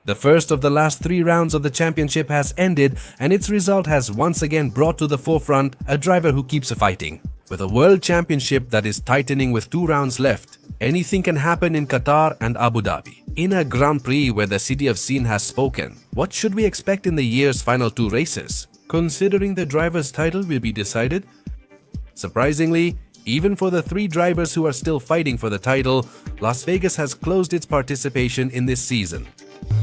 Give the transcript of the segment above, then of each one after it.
The first of the last 3 rounds of the championship has ended, and its result has once again brought to the forefront a driver who keeps fighting. With a world championship that is tightening with 2 rounds left, anything can happen in Qatar and Abu Dhabi. In a Grand Prix where the city of Sin has spoken, what should we expect in the year's final 2 races? Considering the driver's title will be decided? Surprisingly, even for the 3 drivers who are still fighting for the title, Las Vegas has closed its participation in this season.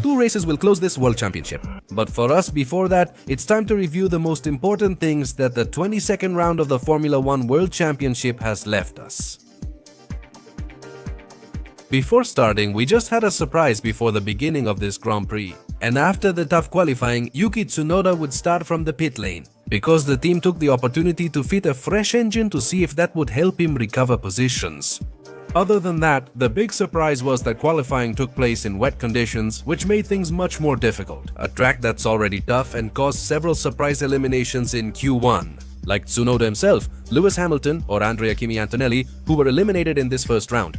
2 races will close this World Championship. But for us, before that, it's time to review the most important things that the 22nd round of the Formula 1 World Championship has left us. Before starting, we just had a surprise before the beginning of this Grand Prix. And after the tough qualifying, Yuki Tsunoda would start from the pit lane, because the team took the opportunity to fit a fresh engine to see if that would help him recover positions. Other than that, the big surprise was that qualifying took place in wet conditions, which made things much more difficult. A track that's already tough and caused several surprise eliminations in Q1. Like Tsunoda himself, Lewis Hamilton or Andrea Kimi Antonelli, who were eliminated in this first round.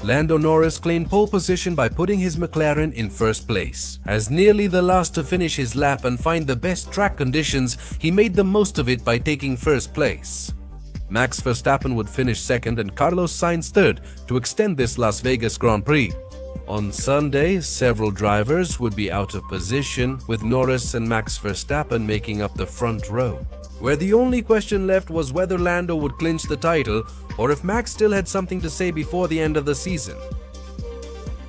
Lando Norris claimed pole position by putting his McLaren in first place. As nearly the last to finish his lap and find the best track conditions, he made the most of it by taking first place. Max Verstappen would finish second and Carlos Sainz third to extend this Las Vegas Grand Prix. On Sunday, several drivers would be out of position, with Norris and Max Verstappen making up the front row, where the only question left was whether Lando would clinch the title or if Max still had something to say before the end of the season.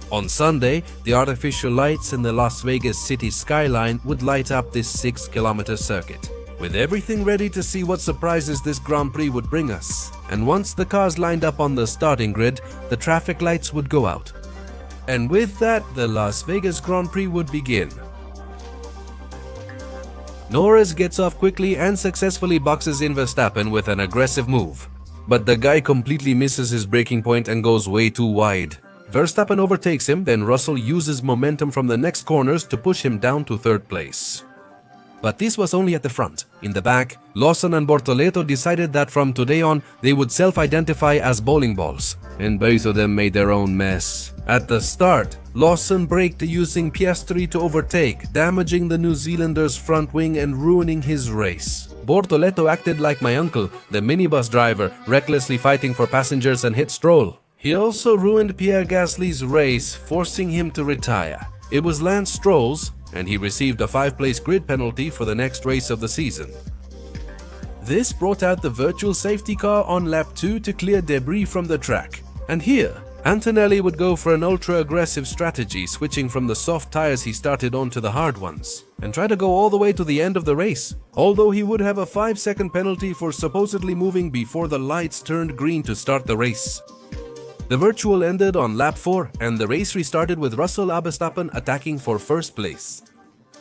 On Sunday, the artificial lights in the Las Vegas city skyline would light up this 6-kilometer circuit, with everything ready to see what surprises this Grand Prix would bring us. And once the cars lined up on the starting grid, the traffic lights would go out. And with that, the Las Vegas Grand Prix would begin. Norris gets off quickly and successfully boxes in Verstappen with an aggressive move. But the guy completely misses his braking point and goes way too wide. Verstappen overtakes him, then Russell uses momentum from the next corners to push him down to third place. But this was only at the front. In the back, Lawson and Bortoleto decided that from today on, they would self-identify as bowling balls, and both of them made their own mess. At the start, Lawson braked using Piastri to overtake, damaging the New Zealander's front wing and ruining his race. Bortoleto acted like my uncle, the minibus driver, recklessly fighting for passengers and hit Stroll. He also ruined Pierre Gasly's race, forcing him to retire. It was Lance Stroll's, and he received a 5-place grid penalty for the next race of the season. This brought out the virtual safety car on lap 2 to clear debris from the track. And here, Antonelli would go for an ultra-aggressive strategy, switching from the soft tires he started on to the hard ones, and try to go all the way to the end of the race, although he would have a 5-second penalty for supposedly moving before the lights turned green to start the race. The virtual ended on lap 4 and the race restarted with Russell Verstappen attacking for first place.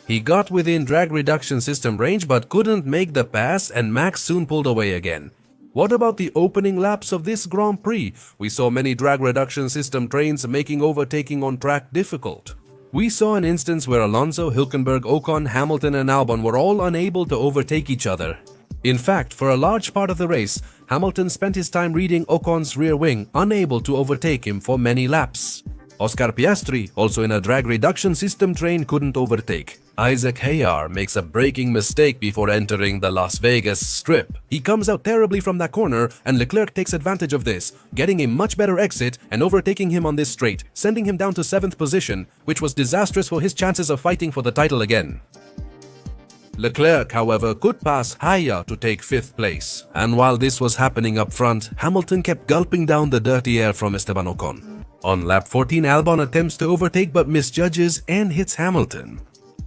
He got within drag reduction system range but couldn't make the pass, and Max soon pulled away again. What about the opening laps of this Grand Prix? We saw many drag reduction system trains making overtaking on track difficult. We saw an instance where Alonso, Hülkenberg, Ocon, Hamilton and Albon were all unable to overtake each other. In fact, for a large part of the race, Hamilton spent his time reading Ocon's rear wing, unable to overtake him for many laps. Oscar Piastri, also in a drag reduction system train, couldn't overtake. Isaac Hayar makes a braking mistake before entering the Las Vegas Strip. He comes out terribly from that corner, and Leclerc takes advantage of this, getting a much better exit and overtaking him on this straight, sending him down to 7th position, which was disastrous for his chances of fighting for the title again. Leclerc, however, could pass Hayar to take 5th place. And while this was happening up front, Hamilton kept gulping down the dirty air from Esteban Ocon. On lap 14, Albon attempts to overtake but misjudges and hits Hamilton.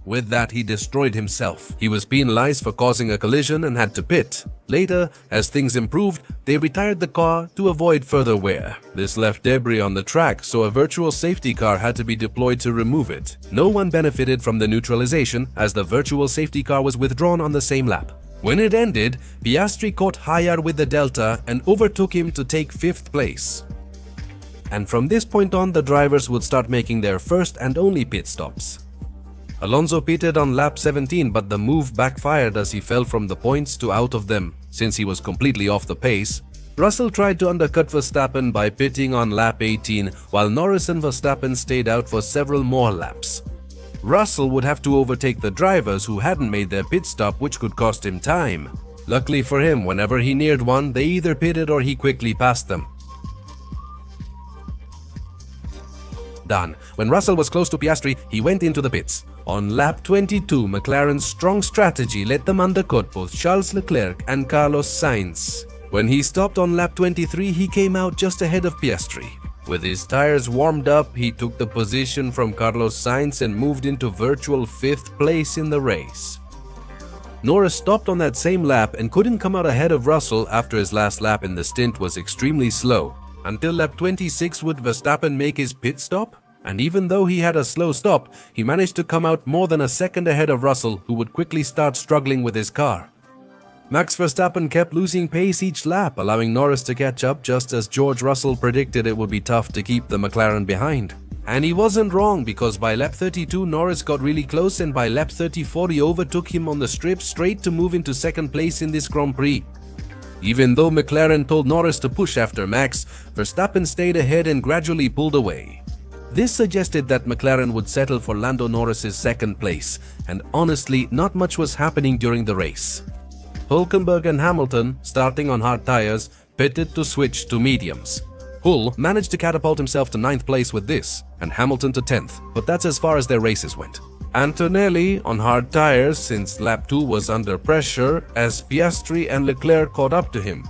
With that, he destroyed himself. He was penalized for causing a collision and had to pit. Later, as things improved, they retired the car to avoid further wear. This left debris on the track, so a virtual safety car had to be deployed to remove it. No one benefited from the neutralization, as the virtual safety car was withdrawn on the same lap. When it ended, Piastri caught Hayar with the Delta and overtook him to take 5th place. And from this point on, the drivers would start making their first and only pit stops. Alonso pitted on lap 17, but the move backfired as he fell from the points to out of them, since he was completely off the pace. Russell tried to undercut Verstappen by pitting on lap 18, while Norris and Verstappen stayed out for several more laps. Russell would have to overtake the drivers who hadn't made their pit stop, which could cost him time. Luckily for him, whenever he neared one, they either pitted or he quickly passed them. Done. When Russell was close to Piastri, he went into the pits. On lap 22, McLaren's strong strategy let them undercut both Charles Leclerc and Carlos Sainz. When he stopped on lap 23, he came out just ahead of Piastri. With his tires warmed up, he took the position from Carlos Sainz and moved into virtual 5th place in the race. Norris stopped on that same lap and couldn't come out ahead of Russell after his last lap in the stint was extremely slow. Until lap 26 would Verstappen make his pit stop? And even though he had a slow stop, he managed to come out more than a second ahead of Russell, who would quickly start struggling with his car. Max Verstappen kept losing pace each lap, allowing Norris to catch up just as George Russell predicted it would be tough to keep the McLaren behind. And he wasn't wrong, because by lap 32 Norris got really close, and by lap 34 he overtook him on the strip straight to move into second place in this Grand Prix. Even though McLaren told Norris to push after Max, Verstappen stayed ahead and gradually pulled away. This suggested that McLaren would settle for Lando Norris's second place, and honestly, not much was happening during the race. Hülkenberg and Hamilton, starting on hard tires, pitted to switch to mediums. Hull managed to catapult himself to 9th place with this, and Hamilton to 10th, but that's as far as their races went. Antonelli on hard tires since lap 2 was under pressure as Piastri and Leclerc caught up to him.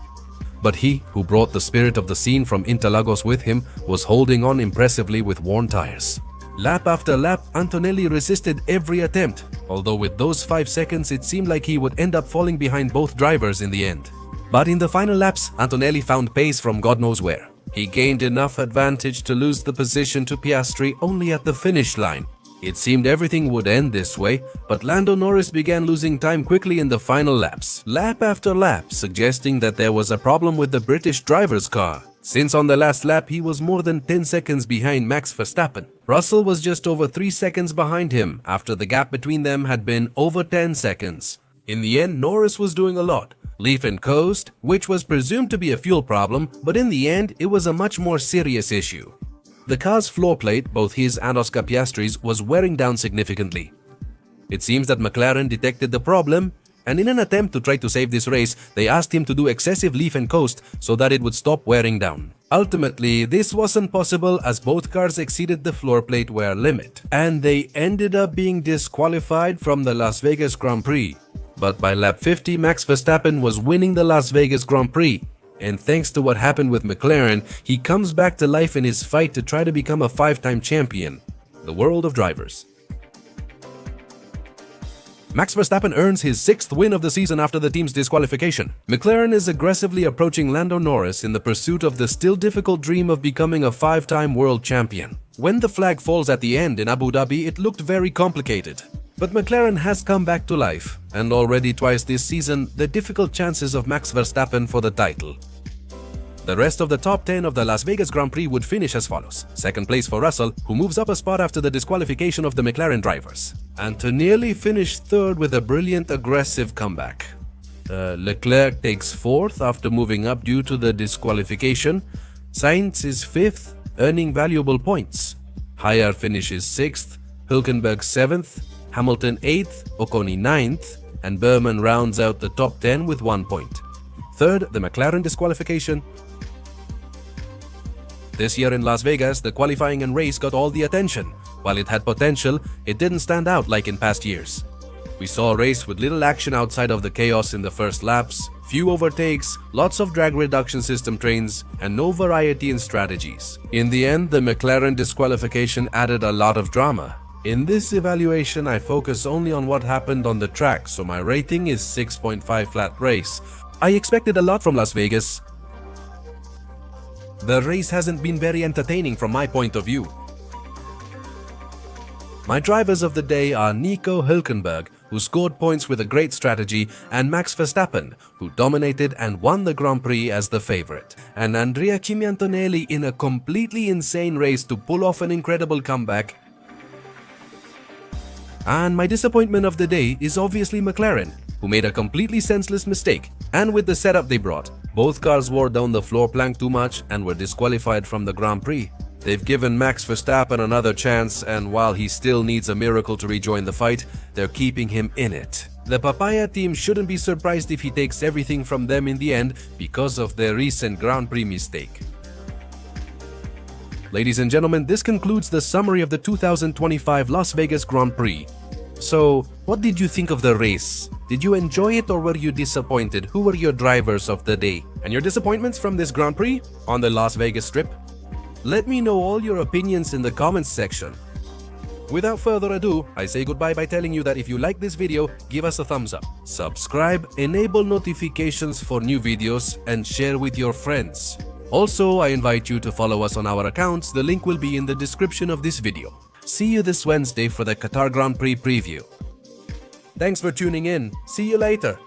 But he, who brought the spirit of the scene from Interlagos with him, was holding on impressively with worn tires. Lap after lap, Antonelli resisted every attempt, although with those 5 seconds it seemed like he would end up falling behind both drivers in the end. But in the final laps, Antonelli found pace from God knows where. He gained enough advantage to lose the position to Piastri only at the finish line. It seemed everything would end this way, but Lando Norris began losing time quickly in the final laps, lap after lap, suggesting that there was a problem with the British driver's car, since on the last lap he was more than 10 seconds behind Max Verstappen. Russell was just over 3 seconds behind him after the gap between them had been over 10 seconds. In the end, Norris was doing a lot. Leaf and coast, which was presumed to be a fuel problem, but in the end it was a much more serious issue. The car's floor plate, both his and Oscar Piastri's, was wearing down significantly. It seems that McLaren detected the problem, and in an attempt to try to save this race, they asked him to do excessive leaf and coast so that it would stop wearing down. Ultimately, this wasn't possible as both cars exceeded the floor plate wear limit, and they ended up being disqualified from the Las Vegas Grand Prix. But by lap 50, Max Verstappen was winning the Las Vegas Grand Prix. And thanks to what happened with McLaren, he comes back to life in his fight to try to become a 5-time champion. The world of drivers. Max Verstappen earns his 6th win of the season after the team's disqualification. McLaren is aggressively approaching Lando Norris in the pursuit of the still difficult dream of becoming a 5-time world champion. When the flag falls at the end in Abu Dhabi, it looked very complicated. But McLaren has come back to life, and already twice this season, the difficult chances of Max Verstappen for the title. The rest of the top 10 of the Las Vegas Grand Prix would finish as follows. 2nd place for Russell, who moves up a spot after the disqualification of the McLaren drivers. And to nearly finish 3rd with a brilliant aggressive comeback. Leclerc takes 4th after moving up due to the disqualification. Sainz is 5th, earning valuable points. Higher finishes 6th, Hülkenberg 7th, Hamilton 8th, Ocon 9th, and Berman rounds out the top 10 with 1 point. 3rd, the McLaren disqualification. This year in Las Vegas, the qualifying and race got all the attention. While it had potential, it didn't stand out like in past years. We saw a race with little action outside of the chaos in the first laps, few overtakes, lots of drag reduction system trains, and no variety in strategies. In the end, the McLaren disqualification added a lot of drama. In this evaluation, I focus only on what happened on the track, so my rating is 6.5 flat race. I expected a lot from Las Vegas. The race hasn't been very entertaining from my point of view. My drivers of the day are Nico Hülkenberg, who scored points with a great strategy, and Max Verstappen, who dominated and won the Grand Prix as the favorite, and Andrea Kimi Antonelli in a completely insane race to pull off an incredible comeback. And my disappointment of the day is obviously McLaren, who made a completely senseless mistake, and with the setup they brought, both cars wore down the floor plank too much and were disqualified from the Grand Prix. They've given Max Verstappen another chance, and while he still needs a miracle to rejoin the fight, they're keeping him in it. The Papaya team shouldn't be surprised if he takes everything from them in the end because of their recent Grand Prix mistake. Ladies and gentlemen, this concludes the summary of the 2025 Las Vegas Grand Prix. So, what did you think of the race? Did you enjoy it or were you disappointed? Who were your drivers of the day? And your disappointments from this Grand Prix on the Las Vegas Strip? Let me know all your opinions in the comments section. Without further ado, I say goodbye by telling you that if you like this video, give us a thumbs up, subscribe, enable notifications for new videos, and share with your friends. Also, I invite you to follow us on our accounts. The link will be in the description of this video. See you this Wednesday for the Qatar Grand Prix preview. Thanks for tuning in. See you later.